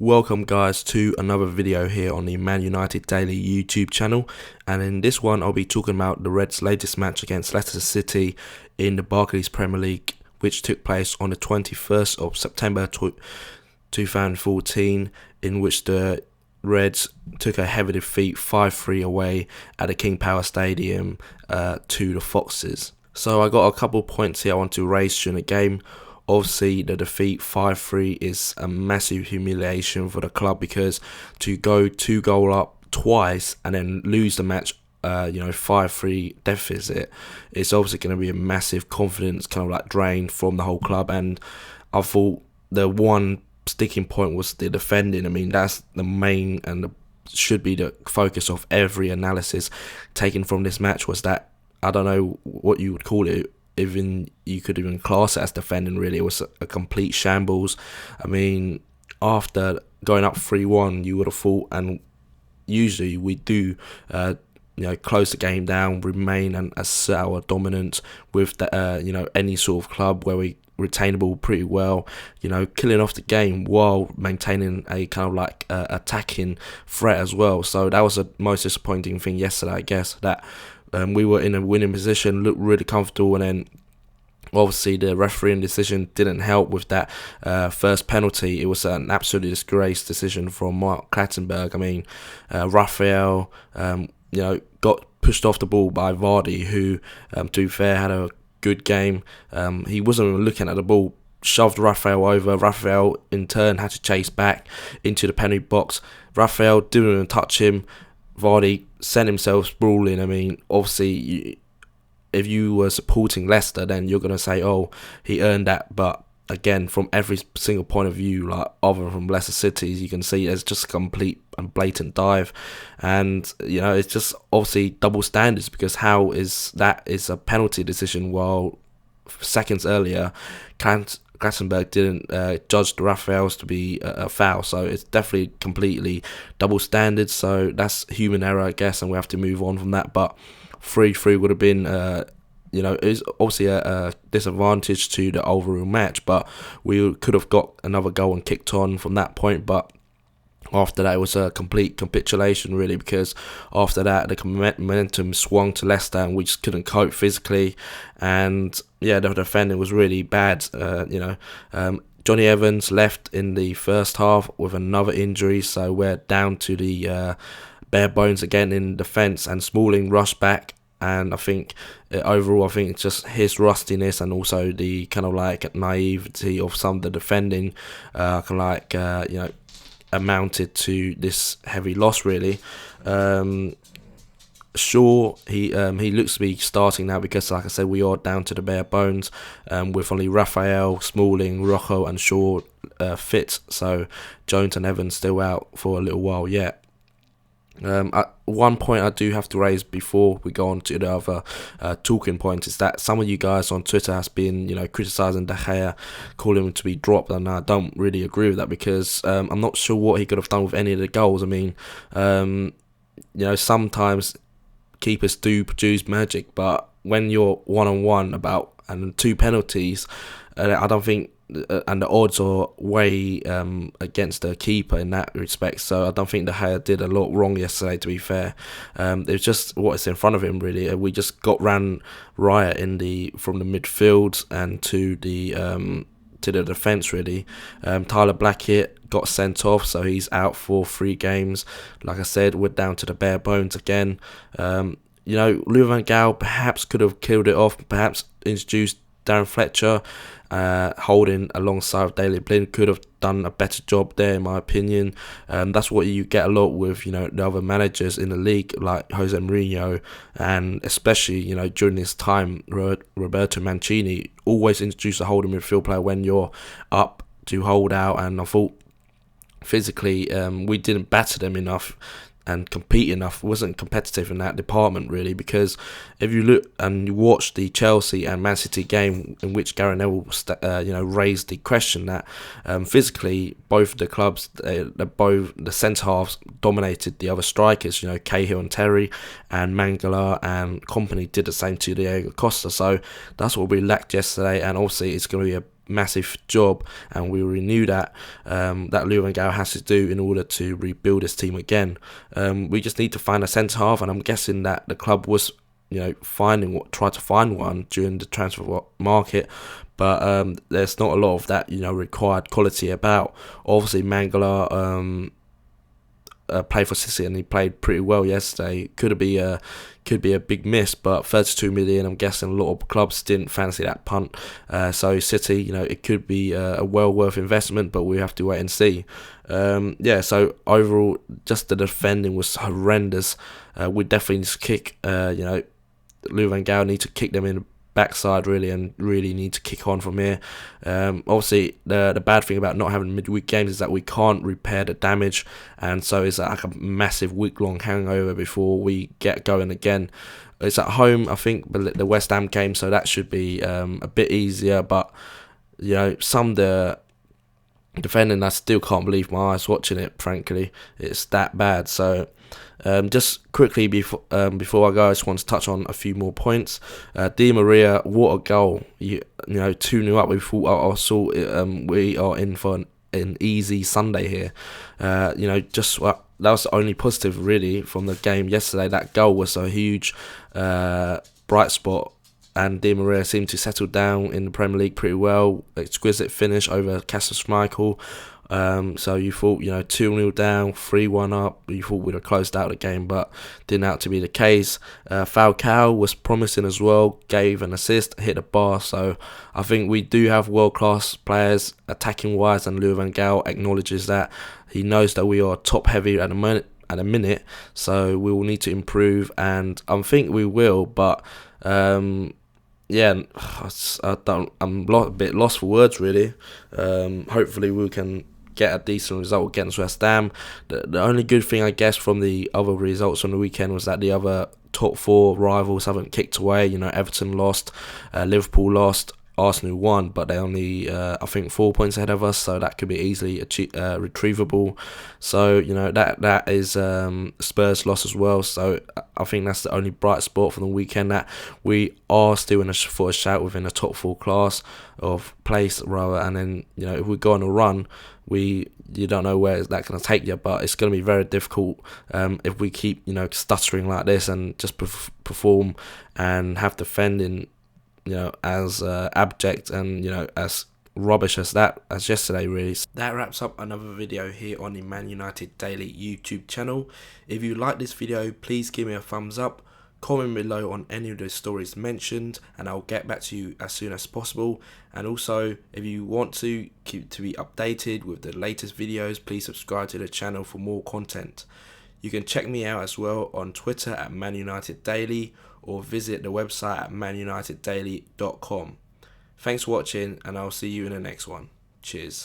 Welcome guys to another video here on the Man United Daily YouTube channel, and in this one I'll be talking about the Reds' latest match against Leicester City in the Barclays Premier League, which took place on the 21st of September 2014, in which the Reds took a heavy defeat 5-3 away at the King Power Stadium to the Foxes. So I got a couple points here I want to raise during the game. Obviously, the defeat 5-3 is a massive humiliation for the club, because to go 2-goal up twice and then lose the match 5-3 deficit, it's obviously going to be a massive confidence kind of like drain from the whole club. And I thought the one sticking point was the defending. I mean, that's the main and should be the focus of every analysis taken from this match, was that, I don't know what you would call it, even you could even class it as defending. Really, it was a complete shambles. I mean, after going up 3-1, you would have thought, and usually we do, close the game down, remain and assert our dominance with the, any sort of club where we retain the ball pretty well, killing off the game while maintaining a kind of like attacking threat as well. So that was the most disappointing thing yesterday, I guess, that we were in a winning position, looked really comfortable, and then obviously the refereeing decision didn't help with that first penalty. It was an absolutely disgraced decision from Mark Clattenburg. I mean, Raphael, got pushed off the ball by Vardy, who, to be fair, had a good game. He wasn't even looking at the ball, shoved Raphael over. Raphael in turn had to chase back into the penalty box. Raphael didn't even touch him. Vardy sent himself sprawling. I mean, obviously, if you were supporting Leicester, then you're going to say, oh, he earned that. But again, from every single point of view, like other from Leicester City's, you can see it's just a complete and blatant dive. And, it's just obviously double standards, because how is that is a penalty decision, while seconds earlier, Clattenburg didn't judge the Raphael's to be a foul. So it's definitely completely double standards. So that's human error, I guess, and we have to move on from that. But 3-3 would have been, it's obviously a disadvantage to the overall match, but we could have got another goal and kicked on from that point. But after that, it was a complete capitulation, really, because after that, the momentum swung to Leicester, and we just couldn't cope physically. And yeah, the defending was really bad. Johnny Evans left in the first half with another injury, so we're down to the bare bones again in defence, and Smalling rushed back. And I think overall, it's just his rustiness and also the kind of like naivety of some of the defending, amounted to this heavy loss, really. Sure, he looks to be starting now, because, like I said, we are down to the bare bones, with only Raphael, Smalling, Rojo and Shaw fit. So Jones and Evans still out for a little while yet. One point I do have to raise before we go on to the other talking points is that some of you guys on Twitter has been, criticising De Gea, calling him to be dropped, and I don't really agree with that, because I'm not sure what he could have done with any of the goals. I mean, sometimes keepers do produce magic, but when you're one-on-one and two penalties, I don't think, and the odds are way against the keeper in that respect. So I don't think De Gea did a lot wrong yesterday, to be fair. It was just what is in front of him, really. We just got ran riot from the midfield and to the defence, really. Tyler Blackett got sent off, so he's out for 3 games. Like I said, we're down to the bare bones again. Louis van Gaal perhaps could have killed it off, perhaps introduced Darren Fletcher. Holding alongside Daley Blind could have done a better job there, in my opinion. That's what you get a lot with the other managers in the league, like Jose Mourinho, and especially during this time, Roberto Mancini always introduced a holding midfield player when you're up to hold out. And I thought physically we didn't batter them enough and compete enough. Wasn't competitive in that department, really, because if you look and you watch the Chelsea and Man City game, in which Gary Neville raised the question that physically both the clubs, both the centre halves dominated the other strikers. Cahill and Terry, and Mangala and company did the same to Diego Costa. So that's what we lacked yesterday, and obviously it's going to be a massive job, and we renew that that Louis van Gaal has to do in order to rebuild his team again. We just need to find a centre half, and I'm guessing that the club was tried to find one during the transfer market, but there's not a lot of that required quality about. Obviously Mangala played for City and he played pretty well yesterday. Could be a big miss, but 32 million, I'm guessing a lot of clubs didn't fancy that punt. So City, it could be a well worth investment, but we have to wait and see. So overall, just the defending was horrendous. We definitely need to kick. Louis van Gaal need to kick them in the backside really, and really need to kick on from here. Obviously, the bad thing about not having midweek games is that we can't repair the damage, and so it's like a massive week-long hangover before we get going again. It's at home, I think, the West Ham game, so that should be a bit easier. But some of the defending, I still can't believe my eyes watching it. Frankly, it's that bad. So. Just quickly before I go, I just want to touch on a few more points. Di Maria, what a goal! 2-0 up. We thought we are in for an easy Sunday here. That was the only positive really from the game yesterday. That goal was a huge bright spot, and Di Maria seemed to settle down in the Premier League pretty well. Exquisite finish over Kasper Schmeichel. So you thought, 2-0 down, 3-1 up, you thought we'd have closed out the game, but didn't have to be the case. Falcao was promising as well, gave an assist, hit the bar, so I think we do have world-class players attacking wise, and Louis van Gaal acknowledges that. He knows that we are top-heavy at the minute, so we will need to improve, and I think we will, but I'm a bit lost for words really. Hopefully we can get a decent result against West Ham. The only good thing I guess from the other results on the weekend was that the other top four rivals haven't kicked away. Everton lost, Liverpool lost, Arsenal won, but they only I think 4 points ahead of us, so that could be easily retrievable. So that is Spurs loss as well, so I think that's the only bright spot for the weekend, that we are still for a shout within a top four class of place rather. And then if we go on a run, you don't know where that's going to take you, but it's going to be very difficult if we keep stuttering like this and just perform and have defending as abject and as rubbish as yesterday really. That wraps up another video here on the Man United Daily YouTube channel. If you like this video, please give me a thumbs up, comment below on any of the stories mentioned, and I'll get back to you as soon as possible. And also, if you want to keep to be updated with the latest videos, please subscribe to the channel for more content. You can check me out as well on Twitter at Man United Daily, or visit the website at manuniteddaily.com. Thanks for watching, and I'll see you in the next one. Cheers.